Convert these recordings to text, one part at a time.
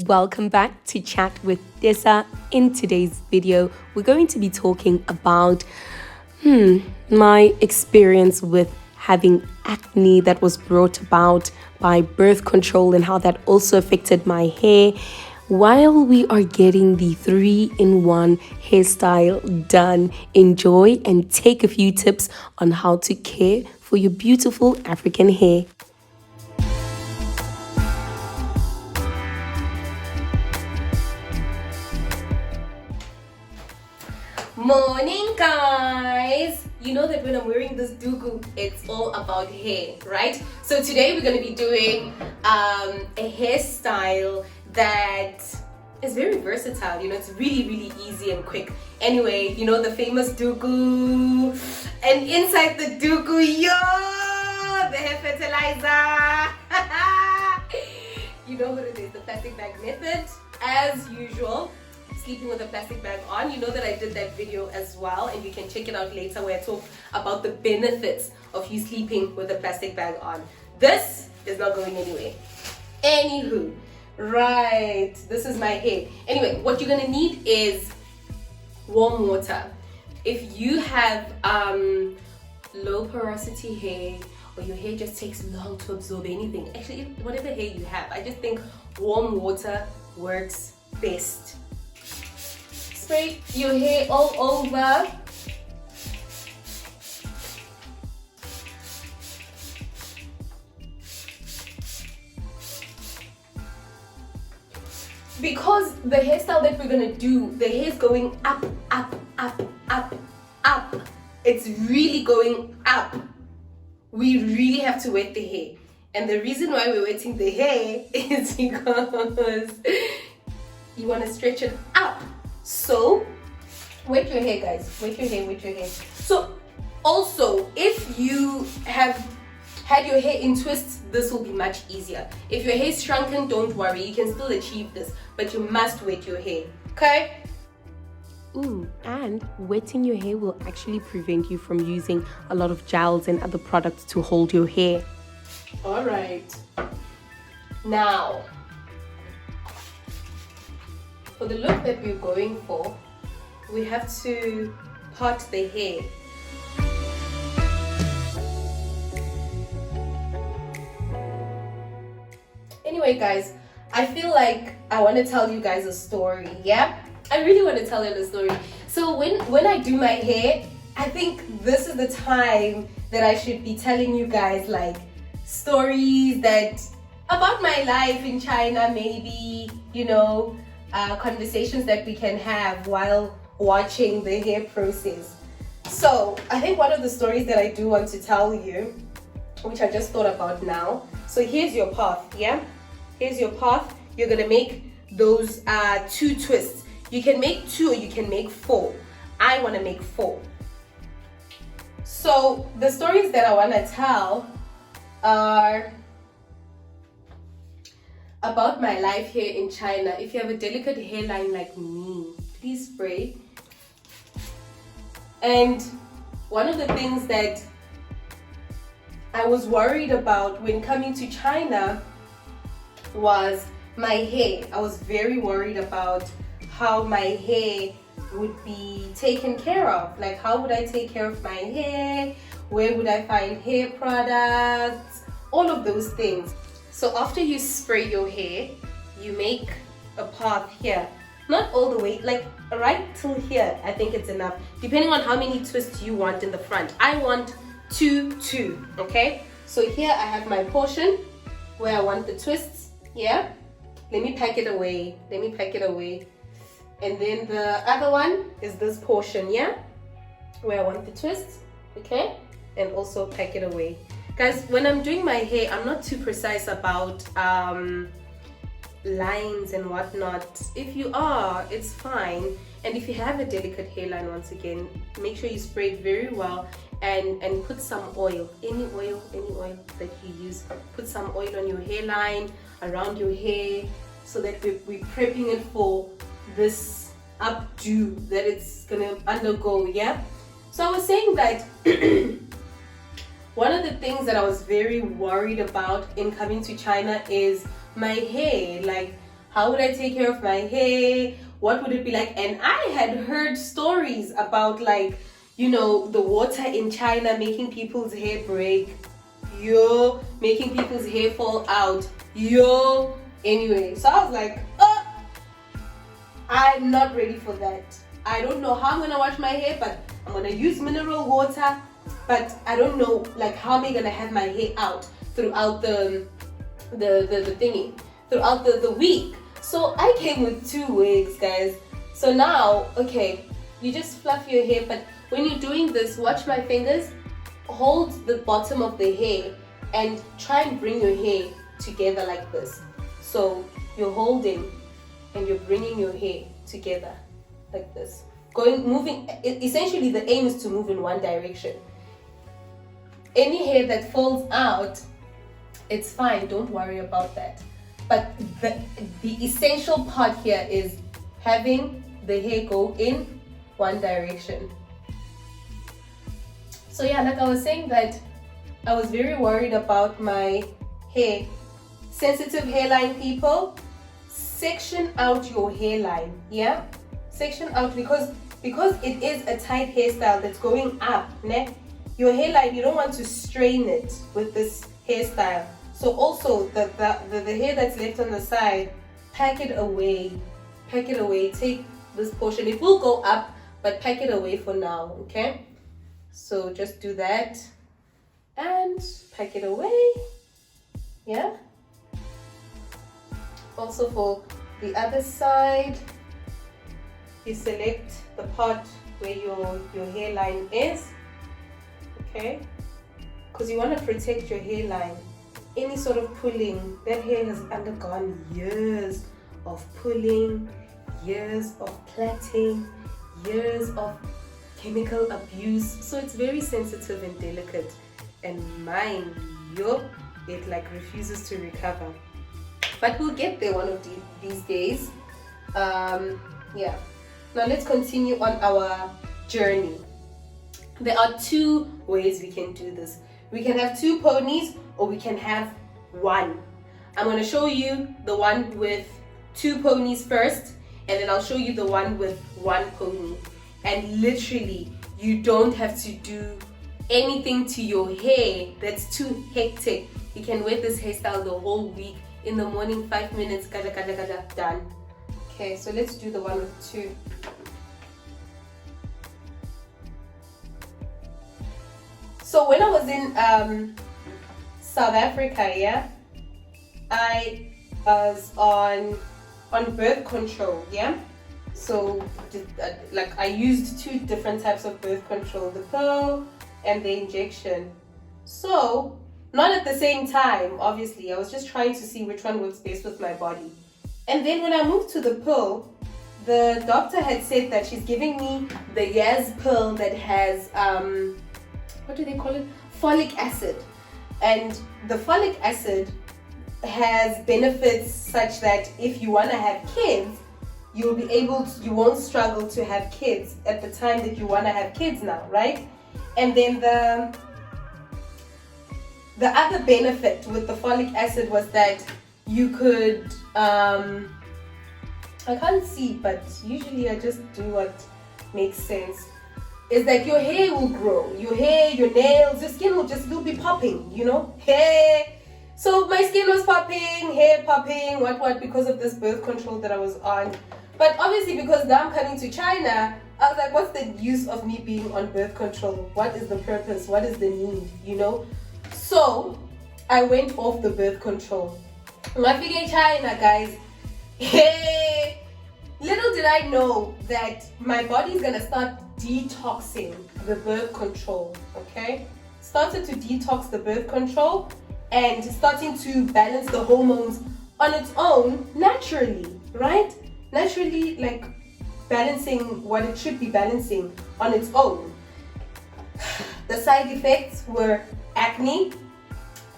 welcome back to Chat with Dessa. In today's video, we're going to be talking about my experience with having acne that was brought about by birth control and how that also affected my hair while we are getting the 3-in-1 hairstyle done. Enjoy and take a few tips on how to care for your beautiful African hair. Morning, guys. You know that when I'm wearing this dugu, it's all about hair, right? So today we're going to be doing a hairstyle that is very versatile. You know, it's really easy and quick. Anyway, you know the famous dugu, and inside the dugu, the hair fertilizer. You know what it is, the plastic bag method, as usual. Sleeping with a plastic bag on. You know that I did that video as well, and you can check it out later where I talk about the benefits of you sleeping with a plastic bag on. This is not going anywhere. Anywho, right, this is my hair. Anyway, what you're gonna need is warm water. If you have low porosity hair, or your hair just takes long to absorb anything, actually whatever hair you have, I just think warm water works best. Spray your hair all over. Because the hairstyle that we're gonna do, the hair is going up. It's really going up. We really have to wet the hair. And the reason why we're wetting the hair is because you want to stretch it up. So wet your hair, guys. Wet your hair. So also, if you have had your hair in twists, this will be much easier. If your hair is shrunken, don't worry, you can still achieve this, but you must wet your hair, okay? And wetting your hair will actually prevent you from using a lot of gels and other products to hold your hair. All right. Now, for the look that we're going for, we have to part the hair. Anyway, guys, I feel like I want to tell you guys a story, yeah? I really want to tell you a story. So when I do my hair, I think this is the time that I should be telling you guys like stories that about my life in China, maybe, you know, conversations that we can have while watching the hair process. So I think one of the stories that I do want to tell you, which I just thought about now. So here's your path, yeah? Here's your path. You're gonna make those 2 twists. You can make 2 or you can make 4. I wanna make 4. So the stories that I wanna tell are about my life here in China. If you have a delicate hairline like me, please spray. And one of the things that I was worried about when coming to China was my hair. I was very worried about how my hair would be taken care of. Like, how would I take care of my hair? Where would I find hair products? All of those things. So after you spray your hair, you make a path here. Not all the way, like right till here, I think it's enough. Depending on how many twists you want in the front. I want 2, okay? So here I have my portion where I want the twists, yeah? Let me pack it away. And then the other one is this portion, yeah? Where I want the twists, okay? And also pack it away. Guys, when I'm doing my hair, I'm not too precise about lines and whatnot. If you are, it's fine. And if you have a delicate hairline, once again, make sure you spray it very well and put some oil, any oil that you use. Put some oil on your hairline, around your hair, so that we're prepping it for this updo that it's gonna undergo, yeah? So I was saying that one of the things that I was very worried about in coming to China is my hair. Like, how would I take care of my hair? What would it be like? And I had heard stories about, like, you know, the water in China making people's hair break, making people's hair fall out, Anyway, so I was like, oh, I'm not ready for that. I don't know how I'm gonna wash my hair, but I'm gonna use mineral water. But I don't know, like, how am I gonna have my hair out throughout the thingy, throughout the week. So I came with 2 wigs, guys. So now, okay, you just fluff your hair, but when you're doing this, watch my fingers, hold the bottom of the hair and try and bring your hair together like this. So you're holding and you're bringing your hair together like this. Moving, essentially the aim is to move in one direction. Any hair that falls out, it's fine, don't worry about that. But the essential part here is having the hair go in one direction. So yeah, like I was saying, that I was very worried about my hair. Sensitive hairline people, section out your hairline, yeah? Section out, because it is a tight hairstyle that's going up, ne? Your hairline, you don't want to strain it with this hairstyle. So also the hair that's left on the side, pack it away, take this portion. It will go up, but pack it away for now, okay? So just do that and pack it away, yeah? Also for the other side, you select the part where your hairline is, okay? Because you want to protect your hairline. Any sort of pulling, that hair has undergone years of pulling, years of plaiting, years of chemical abuse, so it's very sensitive and delicate, and mine, it like refuses to recover. But we'll get there one of these days. Yeah. Now let's continue on our journey. There are 2 ways we can do this. We can have 2 ponies, or we can have 1. I'm going to show you the one with 2 ponies first, and then I'll show you the one with 1 pony. And literally, you don't have to do anything to your hair that's too hectic. You can wear this hairstyle the whole week. In the morning, 5 minutes, done. Okay, so let's do the one with 2. So when I was in South Africa, yeah, I was on birth control, yeah. So like I used 2 different types of birth control, the pill and the injection. So not at the same time, obviously. I was just trying to see which one works best with my body. And then when I moved to the pill, the doctor had said that she's giving me the Yaz pill that has what do they call it? Folic acid. And the folic acid has benefits such that if you want to have kids, you won't struggle to have kids at the time that you want to have kids now, right? And then the other benefit with the folic acid was that you could, I can't see, but usually I just do what makes sense, is that your hair will grow. Your hair, your nails, your skin will be popping, you know? Hair. So my skin was popping, hair popping, what, because of this birth control that I was on. But obviously, because now I'm coming to China, I was like, what's the use of me being on birth control? What is the purpose? What is the need, you know? So I went off the birth control. I'm in China, guys. Hey! Little did I know that my body is gonna start detoxing the birth control, okay? Started to detox the birth control and starting to balance the hormones on its own naturally, right? Naturally, like balancing what it should be balancing on its own. The side effects were acne.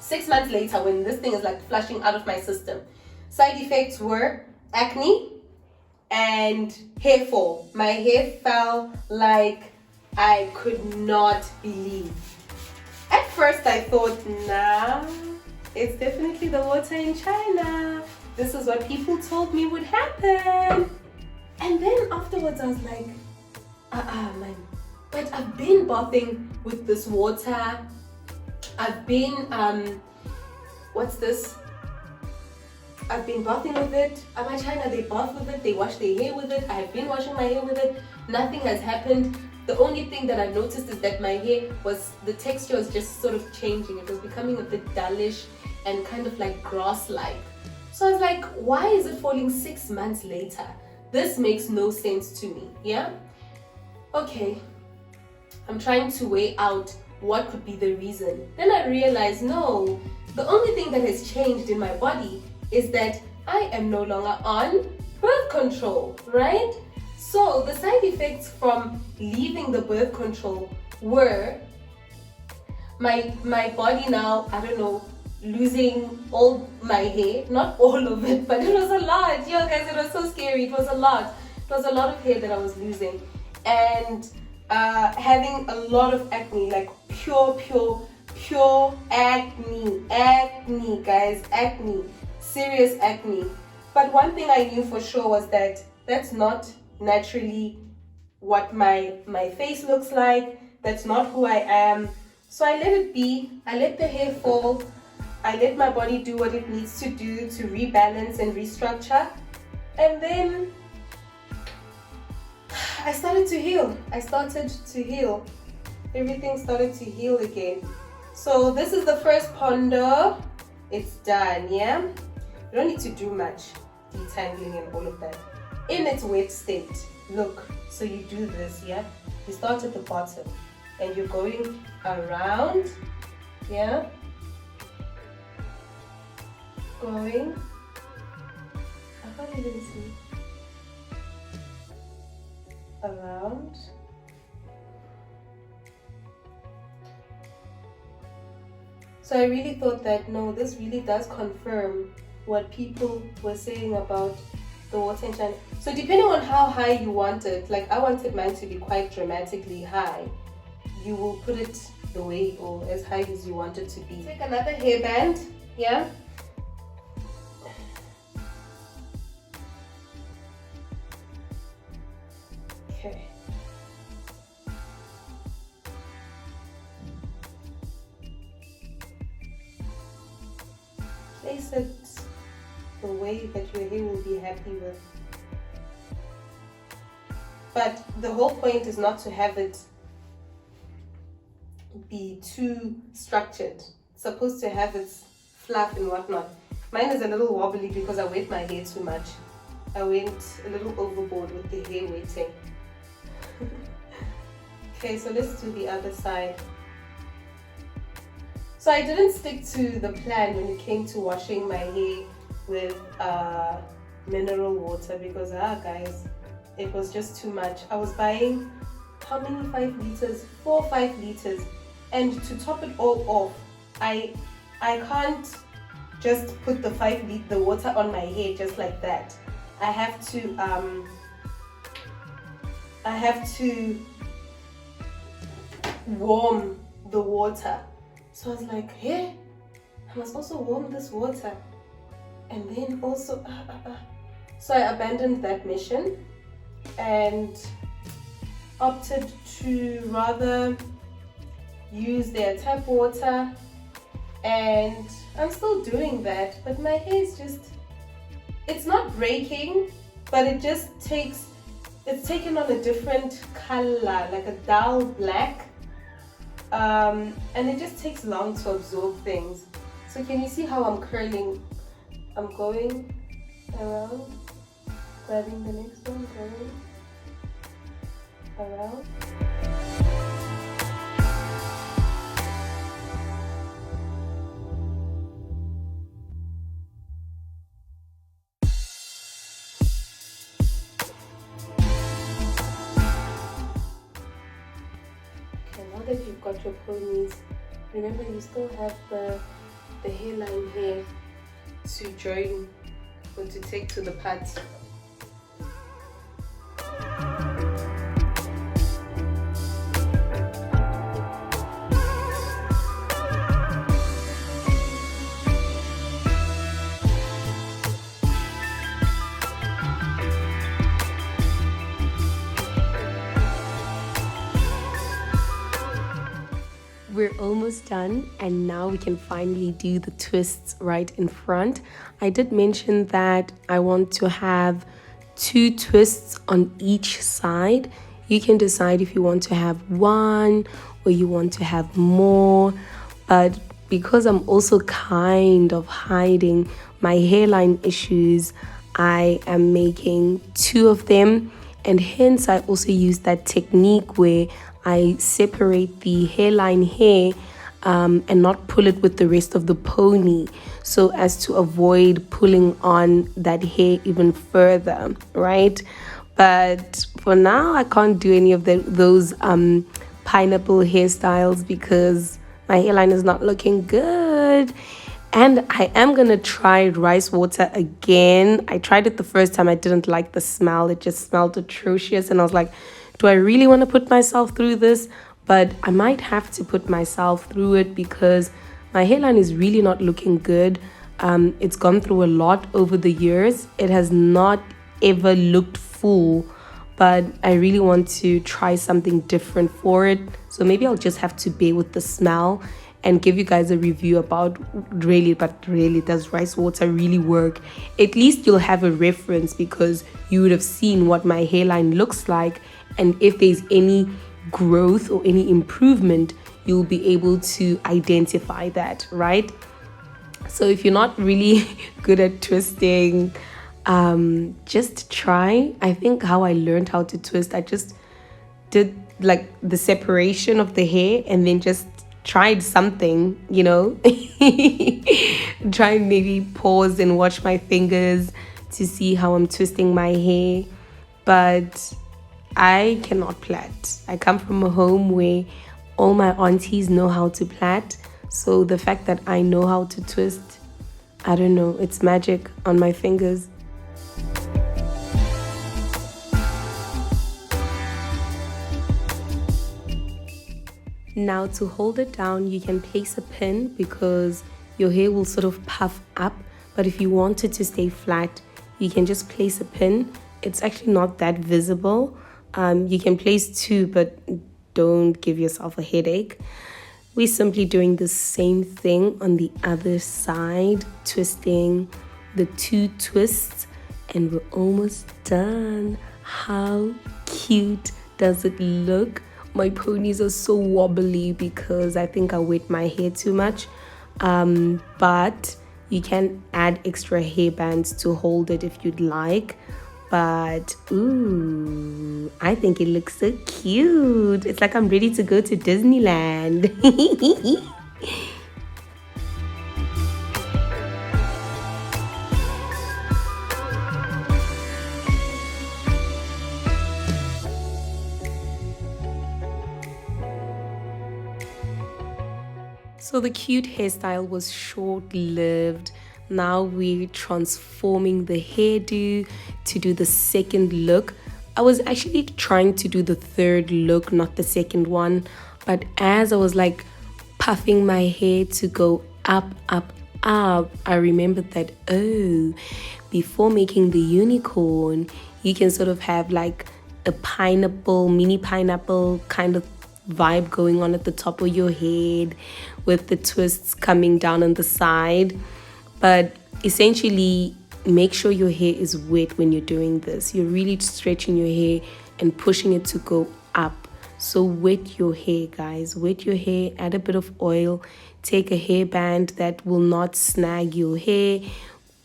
6 months later, when this thing is like flushing out of my system, side effects were acne and hair fall. My hair fell like I could not believe. At first I thought, nah, it's definitely the water in China. this is what people told me would happen. And then afterwards I was like, man. But I've been bathing with this water. I've been, what's this? I've been bathing with it. Am I China? They bath with it. They wash their hair with it. I've been washing my hair with it. Nothing has happened. The only thing that I've noticed is that my hair the texture was just sort of changing. It was becoming a bit dullish and kind of like grass-like. So I was like, why is it falling 6 months later? This makes no sense to me, yeah? Okay, I'm trying to weigh out what could be the reason. Then I realized, no, the only thing that has changed in my body is that I am no longer on birth control, right? So the side effects from leaving the birth control were my body now, I don't know, losing all my hair, not all of it, but it was a lot. Yo guys, it was so scary. It was a lot. It was a lot of hair that I was losing, and having a lot of acne, like pure acne, guys, acne, serious acne. But one thing I knew for sure was that that's not naturally what my face looks like. That's not who I am. So I let it be. I let the hair fall. I let my body do what it needs to do to rebalance and restructure. And then I started to heal. Everything started to heal again. So this is the first ponder. It's done, yeah? You don't need to do much detangling and all of that. In its wet state, look, so you do this, yeah? You start at the bottom and you're going around, yeah? Going, I can't even see, around, so I really thought that no, this really does confirm what people were saying about the water in China. So depending on how high you want it, like I wanted mine to be quite dramatically high, you will put it the way or as high as you want it to be. Take another hairband, yeah? Okay. Place it the way that your hair will be happy with. But the whole point is not to have it be too structured. It's supposed to have its fluff and whatnot. Mine is a little wobbly because I wet my hair too much. I went a little overboard with the hair wetting. Okay, so let's do the other side. So I didn't stick to the plan when it came to washing my hair with mineral water because guys, it was just too much. I was buying how many 5 liters? 4 or 5 liters. And to top it all off, I can't just put the the water on my hair just like that. I have to warm the water. So I was like, hey, I must also warm this water. And then also, So I abandoned that mission and opted to rather use their tap water, and I'm still doing that, but my hair is just, it's not breaking, but it's taken on a different color, like a dull black, and it just takes long to absorb things. So can you see how I'm curling? I'm going around, grabbing the next one, going around. Now that you've got your ponies, remember you still have the hairline here to join or to take to the party. we're almost done, and now we can finally do the twists right in front. I did mention that I want to have 2 twists on each side. You can decide if you want to have 1 or you want to have more, but because I'm also kind of hiding my hairline issues, I am making 2 of them, and hence I also use that technique where I separate the hairline hair and not pull it with the rest of the pony, so as to avoid pulling on that hair even further, right? But for now, I can't do any of those pineapple hairstyles because my hairline is not looking good. And I am gonna try rice water again. I tried it the first time. I didn't like the smell. It just smelled atrocious. And I was like, do I really want to put myself through this? But I might have to put myself through it because my hairline is really not looking good. It's gone through a lot over the years. It has not ever looked full, but I really want to try something different for it. So maybe I'll just have to bear with the smell and give you guys a review about really does rice water really work. At least you'll have a reference because you would have seen what my hairline looks like, and if there's any growth or any improvement, you'll be able to identify that, right? So if you're not really good at twisting, just try. I think how I learned how to twist, I just did like the separation of the hair and then just tried something, try and maybe pause and watch my fingers to see how I'm twisting my hair. But I cannot plait. I come from a home where all my aunties know how to plait, so the fact that I know how to twist, I don't know, it's magic on my fingers. Now to hold it down, you can place a pin because your hair will sort of puff up. But if you want it to stay flat, you can just place a pin. It's actually not that visible. You can place 2, but don't give yourself a headache. We're simply doing the same thing on the other side, twisting the 2 twists, and we're almost done. How cute does it look? My ponies are so wobbly because I think I wet my hair too much. But you can add extra hair bands to hold it if you'd like. But ooh, I think it looks so cute. It's like I'm ready to go to Disneyland. So the cute hairstyle was short-lived. Now we're transforming the hairdo to do the second look. I was actually trying to do the third look, not the second one. But as I was like puffing my hair to go up, I remembered that, before making the unicorn, you can sort of have like a mini pineapple kind of vibe going on at the top of your head with the twists coming down on the side. But essentially, make sure your hair is wet when you're doing this. You're really stretching your hair and pushing it to go up. So wet your hair, guys. Wet your hair, add a bit of oil, take a hairband that will not snag your hair,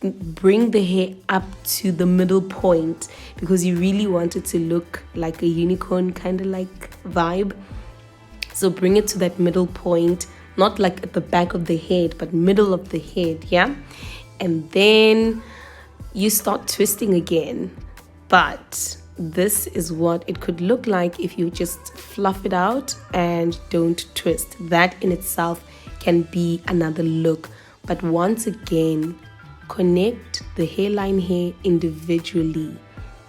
bring the hair up to the middle point because you really want it to look like a unicorn kind of like vibe. So bring it to that middle point, not like at the back of the head, but middle of the head, yeah? And then you start twisting again. But this is what it could look like if you just fluff it out and don't twist. That in itself can be another look. But once again, connect the hairline hair individually.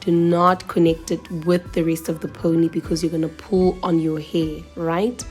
Do not connect it with the rest of the pony because you're going to pull on your hair, right?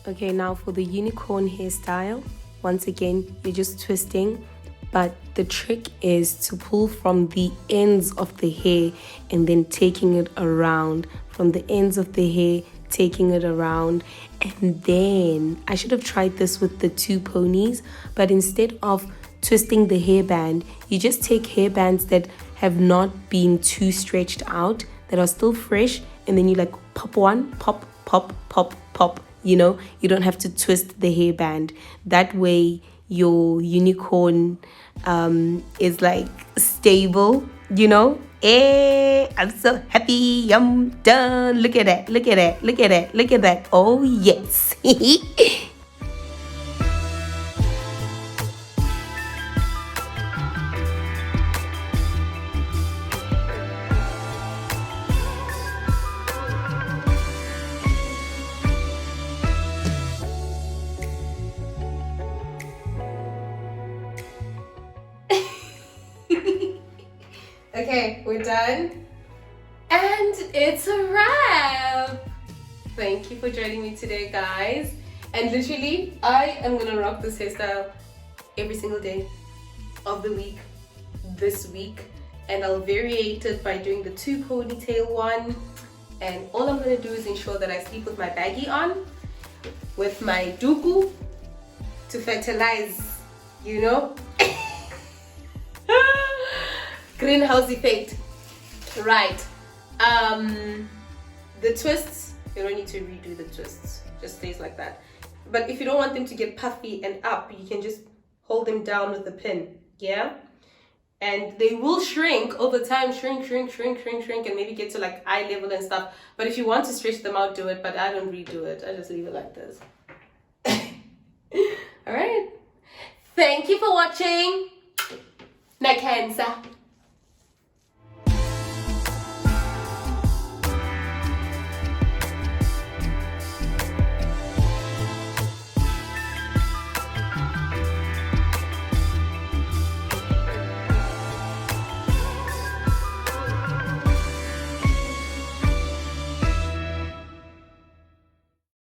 Okay, now for the unicorn hairstyle, once again, you're just twisting, but the trick is to pull from the ends of the hair and then taking it around. From the ends of the hair, taking it around. And then, I should have tried this with the two ponies, but instead of twisting the hairband, you just take hairbands that have not been too stretched out, that are still fresh, and then you like pop one, pop, pop, pop, pop. You know, you don't have to twist the hairband. That way your unicorn is like stable, you know. I'm so happy, I'm done. Look at that, look at that, look at that, look at that. Oh yes. Okay, we're done. And it's a wrap. Thank you for joining me today, guys. And literally, I am gonna rock this hairstyle every single day of the week this week. And I'll variate it by doing the two ponytail one. And all I'm gonna do is ensure that I sleep with my baggie on, with my duku to fertilize, you know. Greenhouse effect. Right. The twists, you don't need to redo the twists. Just stays like that. But if you don't want them to get puffy and up, you can just hold them down with a pin. Yeah? And they will shrink over time. Shrink, and maybe get to like eye level and stuff. But if you want to stretch them out, do it. But I don't redo it. I just leave it like this. Alright. Thank you for watching. Nakensa.